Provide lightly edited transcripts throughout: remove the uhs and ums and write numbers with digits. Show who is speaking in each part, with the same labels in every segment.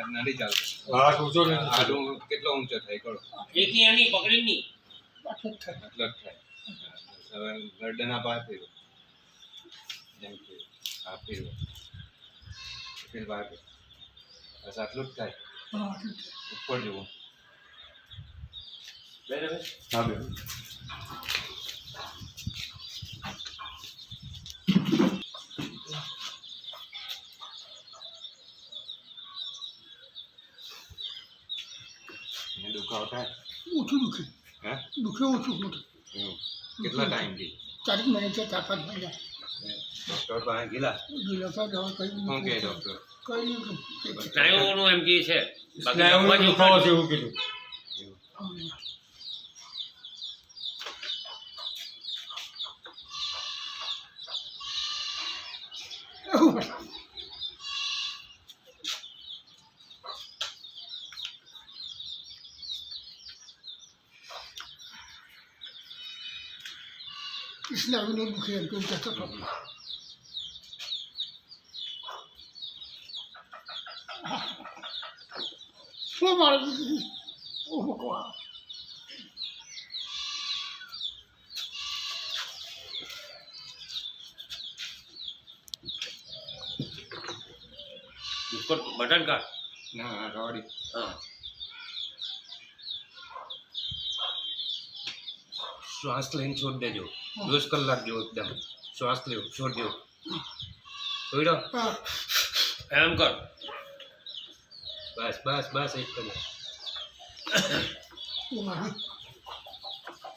Speaker 1: નથી ચાલતો.
Speaker 2: હાથ ઊંચો નથી.
Speaker 1: આડું કેટલો ઊંચો થાય કરો
Speaker 3: એકી આની પકડીની
Speaker 1: આટલો જ થાય. હવે ગરદન આ બહાર ફેરવો, જેમ કે આ ફેરવો, ફેર બહાર ફેરવો. બસ આટલું જ થાય. ઉપર જુઓ. બરાબર.
Speaker 2: હા બેન.
Speaker 1: દુખાવો થાય?
Speaker 4: ઓછું દુખે.
Speaker 1: હે?
Speaker 4: દુખે ઓછું મોટું.
Speaker 1: કેટલા ટાઈમથી?
Speaker 4: 4 મહિના છે, 4-5 મહિના.
Speaker 1: ડૉક્ટર પાસે ગયેલા?
Speaker 4: ગયેલા હતા, દવા કરી
Speaker 1: શું કહે ડૉક્ટર?
Speaker 4: કઈ
Speaker 3: સ્નાયુઓનું એમ કે છે
Speaker 2: સ્નાયુનો દુખાવો છે એવું કીધું.
Speaker 4: સ્નાયુનો દુખે એમ કેવું કહેતો હતો. શું મારે ઓ ભગવાન.
Speaker 3: ઉપર બટન કાઢ.
Speaker 1: ના રવાડી.
Speaker 3: હા
Speaker 1: શ્વાસ લઈને છોડ દેજો. 10 કલાક જેવો એકદમ શ્વાસ લેવો, છોડ દેવો. છોડ્યો?
Speaker 4: હા.
Speaker 3: એમ કર.
Speaker 1: બસ બસ બસ એક કલાક
Speaker 4: ઓ મારે.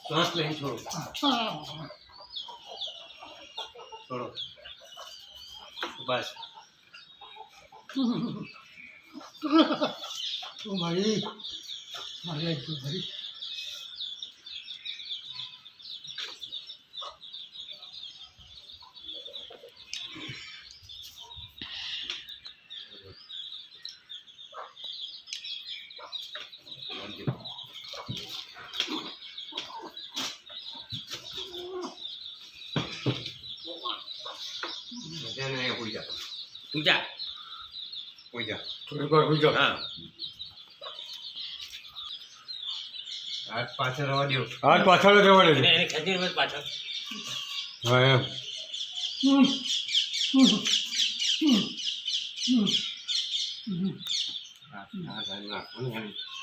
Speaker 1: શ્વાસ લઈને છોડો.
Speaker 4: હા.
Speaker 1: છોડો. બસ.
Speaker 4: ઓ મારી. મારી આવી ગયું મારી.
Speaker 3: ઊંચા
Speaker 2: થોડીક વાર ઊંચો.
Speaker 3: હા
Speaker 1: હાથ પાછળ રવા દો.
Speaker 2: હાથ પાછળ જ રહેવા દેજો.
Speaker 3: એને ખેંચી રમે પાછળ.
Speaker 2: હા એમ.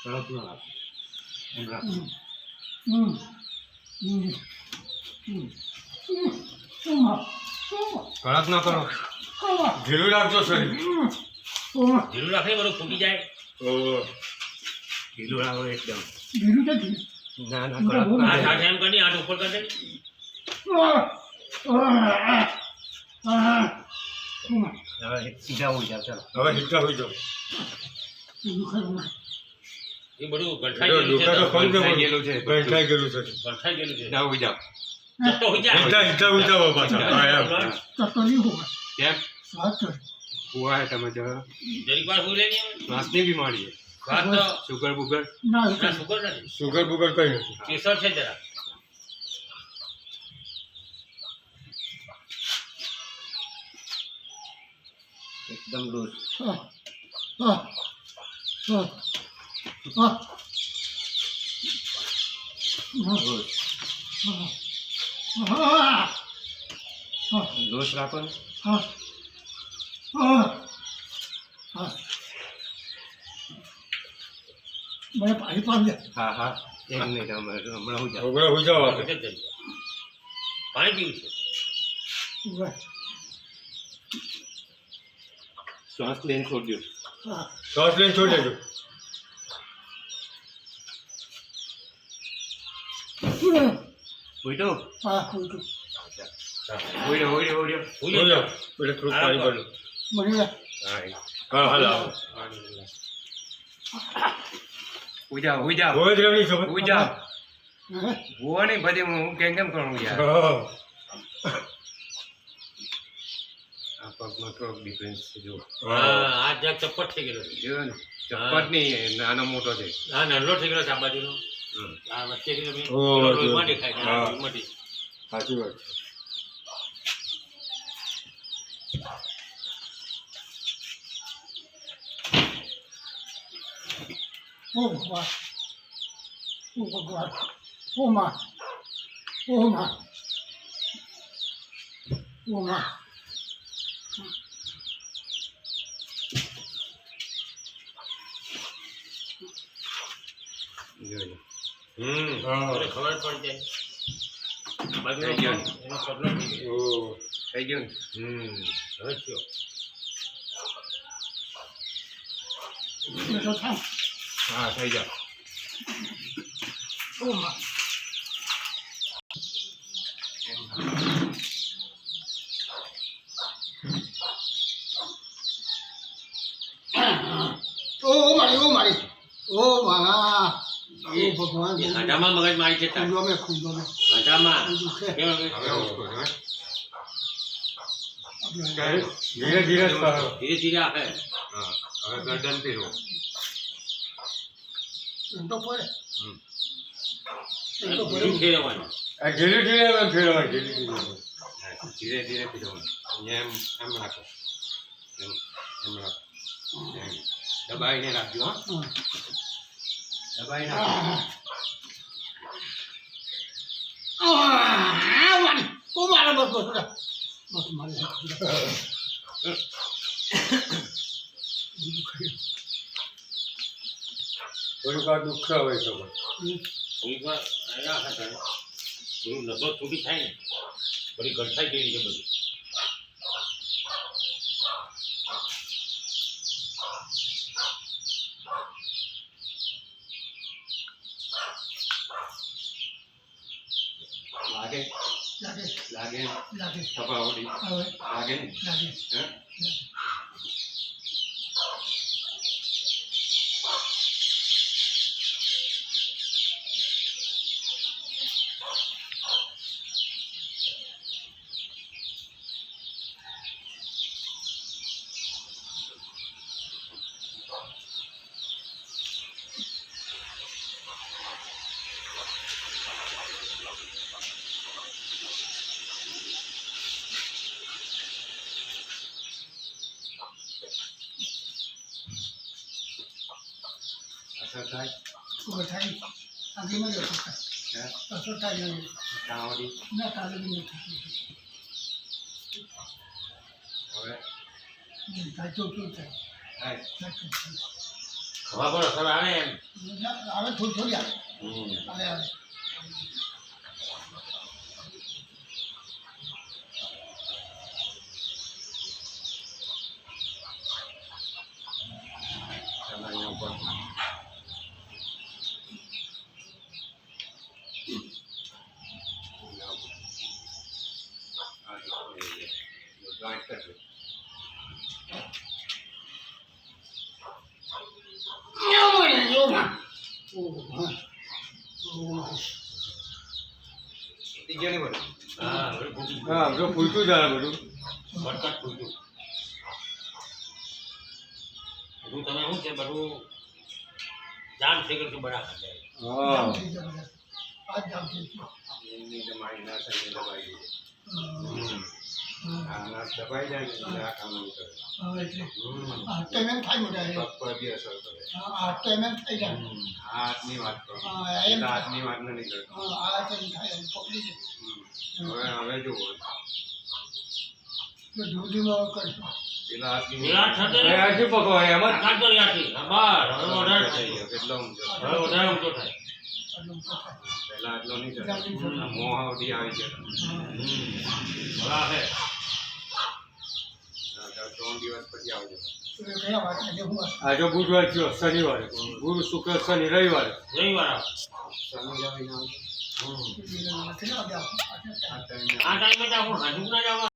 Speaker 1: તરત ન રાખો. એમ રાખો. કડક ન કરો.
Speaker 2: ઢીલું રાખજો શરીર.
Speaker 3: ઢીલું રાખે બધું ફૂટી જાય.
Speaker 1: ઢીલું રાખો એકદમ.
Speaker 4: બીજું ક્યાંથી?
Speaker 1: ના ના
Speaker 3: હાથ
Speaker 1: કડક
Speaker 3: હાથ એમ કરી હાથ ઉપર કરી દે.
Speaker 1: હવે સીધા હોઈ જાવ. ચાલો
Speaker 2: હવે હિંચકા હોઈ જાઓ.
Speaker 3: એ બધું ગંઠાઈ ગયેલું છે.
Speaker 2: દુખાતો ખરું ને
Speaker 1: ગંઠાઈ ગયેલું છે.
Speaker 2: ગંઠાઈ ગયેલું છે.
Speaker 3: ગંઠાઈ ગયેલું છે.
Speaker 1: સીધા હોઈ જાવ.
Speaker 3: જતો હોય જાય.
Speaker 2: હિંચકા ઊંચા પાછા. હા એમ.
Speaker 4: તો નહીં હોવા.
Speaker 1: કેમ
Speaker 4: વાત કરી.
Speaker 1: હુआ है તમે જરા
Speaker 3: જરીક વાર સુઈ લેની.
Speaker 1: શ્વાસની બીમારી છે?
Speaker 3: વાત તો
Speaker 1: શુગર બુગર?
Speaker 4: ના
Speaker 3: ના સુગર નથી.
Speaker 2: સુગર બુગર કઈ નથી.
Speaker 3: કેસર છે જરા.
Speaker 1: એકદમ લૂઝ.
Speaker 4: હા. હા. હા. હા.
Speaker 1: લૂઝ.
Speaker 4: હા.
Speaker 1: લૂઝ રાખો ને.
Speaker 4: હા. હા. હા. મને પાણી પાડી દે.
Speaker 1: હા હા એક મિનિટ હમણાં હું જાઉં.
Speaker 2: હમણાં હોઈ જાઓ આપણે.
Speaker 3: વખત જરી. પાણી પીવું છે.
Speaker 4: ઉભા.
Speaker 1: શ્વાસ લઈને છોડજો.
Speaker 4: હા.
Speaker 2: શ્વાસ લઈને છોડી દેજો.
Speaker 1: ઉઈટો
Speaker 4: હા, ઉલટું.
Speaker 1: ઉઈડો ઉઈડો ઉઈડો.
Speaker 3: સુઈ
Speaker 2: હોઈ
Speaker 3: જાઓ.
Speaker 2: જાઓ. એટલે થોડુંક પાણી ભરી લો.
Speaker 4: મને
Speaker 1: હા
Speaker 2: હા હાલ આવો.
Speaker 1: ઉઈ જાઓ ઉઈ જાઓ
Speaker 2: હોય જ રહેવાની ખબર.
Speaker 1: ઉઈ જાઓ.
Speaker 4: હે?
Speaker 1: હુઓ નહીં બધે હું કેમ કરું યાર.
Speaker 2: હા.
Speaker 1: આ પગમાં થોડોક ડિફરન્સ છે જો.
Speaker 3: હા આ જ્યાં ચપ્પટ થઈ ગયેલો છે.
Speaker 1: જો ને ચપ્પટ નહીં નાનો મોટો છે.
Speaker 3: હા નાનો થઈ ગયેલો છે આ બાજુનો. આ વચ્ચેથી તમે
Speaker 2: ઓહ,
Speaker 3: લોહીમાં દેખાય છે.
Speaker 2: હા.
Speaker 3: આ લોહીમાંથી.
Speaker 2: સાચી વાત છે.
Speaker 4: ઓ ભગવાન ઓ ભગવાન ઓ માં ઓ માં ઓ માં
Speaker 1: જોજો.
Speaker 3: મને ખબર પડી જાય આ બાજુનો
Speaker 1: થઈ ગયો.
Speaker 3: એનો પ્રોબ્લેમ થઈ ગયો
Speaker 2: ઓહ.
Speaker 1: થઈ ગયું ને?
Speaker 3: હવે થયો
Speaker 4: બેઠો થાવ
Speaker 1: હા થઈ જાવ.
Speaker 4: ઓ માં ઓ મારી ઓ માં ઓ ભગવાન
Speaker 3: એ હાંડામાં મગજ મારી છે તાર.
Speaker 4: ખૂંદો મેં
Speaker 3: હાંડામાં
Speaker 4: દુખે
Speaker 3: કેમ હવે?
Speaker 1: હવે ઉઠો છો, હે?
Speaker 2: ધીરે ધીરે જ કરો.
Speaker 3: ધીરે ધીરે આપે
Speaker 1: હા હવે ગરદન પીરો.
Speaker 4: તો પડે
Speaker 1: હમ.
Speaker 4: તો પડે
Speaker 3: ધીરે ફેરવવાનું.
Speaker 2: આ ધીરે ધીરે એમ ફેરવાય, ધીરે ધીરે.
Speaker 1: હા, ધીરે ધીરે પીરવાનું. અહીંયા એમ રાખો. એમ રાખો. એમ. દબાઈને રાખજો હા. દબાઈને રાખજો.
Speaker 4: ઓ મારા બસ બસ મારે
Speaker 2: થોડીક વાર દુઃખ હોય તો
Speaker 3: થોડીક વાર અહીંયા હતા ને થોડું નસો છૂટી થાય ને બધી ગઠાઈ ગઈ છે બધી
Speaker 1: લાગે
Speaker 4: લાગે
Speaker 1: લાગે
Speaker 4: લાગે
Speaker 1: થપાવડી
Speaker 4: હવે
Speaker 1: લાગે ને
Speaker 4: લાગે
Speaker 1: હે? અસર થાય
Speaker 4: સુગર થાય આગળમાં જ અસર
Speaker 1: હે?
Speaker 4: થાય નહીં
Speaker 1: તાવડી
Speaker 4: ના તારે બી નથી
Speaker 1: હવે
Speaker 4: થાય તો શું થાય
Speaker 1: થાય.
Speaker 3: ખવા પર અસર આવે એમ
Speaker 4: આવે થોડી થોડી આવે
Speaker 3: હમ.
Speaker 4: આવે આવે
Speaker 1: તમે અહીંયા ઉપર જોઈન્ટ કરજો. બીજા નહીં બોલો.
Speaker 3: હા હવે ફૂટી ગયું.
Speaker 2: હા, જો પૂછતું જાય બધું.
Speaker 3: શોર્ટકટ ફૂટ્યું બધું તમે શું છે બધું જામ થઈ ગયું છે બરાબર જાય
Speaker 2: હા.
Speaker 1: એમની દબાઈ ના થાય એ દબાઈ દીધી. આ નાશ દબાઈ જાય ને એટલે આ કામ નહીં કરે. પગ પર બી અસર કરે. હાથની વાત કરો. હાથની વાત નથી કરતો. હવે જુઓ પેલા હાથની
Speaker 3: નિરાશ થશે
Speaker 2: એ આ શું પકવાય એમ જ?
Speaker 3: આકાશ તો ત્યાંથી બાર હવે વધારે
Speaker 1: થઈ
Speaker 3: થાય
Speaker 1: ગયો. કેટલો ઊંચો.
Speaker 3: હવે વધારે ઊંચો થાય
Speaker 1: પહેલા આટલો નહીં કરતો. આ મોહ અવધિ આવી ગયો.
Speaker 3: બરાબર
Speaker 1: હા, તો 3 દિવસ પછી આવજો.
Speaker 2: આ જો બુધવાર થયો, શનિવારે ગુરુ શુક્ર શનિ રવિવારે
Speaker 3: રવિવાર આવે
Speaker 1: શનિ રવિ ના આવજો.
Speaker 3: હમ.
Speaker 1: આ ટાઈમે
Speaker 3: આ ટાઈમે તો આપણું હાજુ ના જવા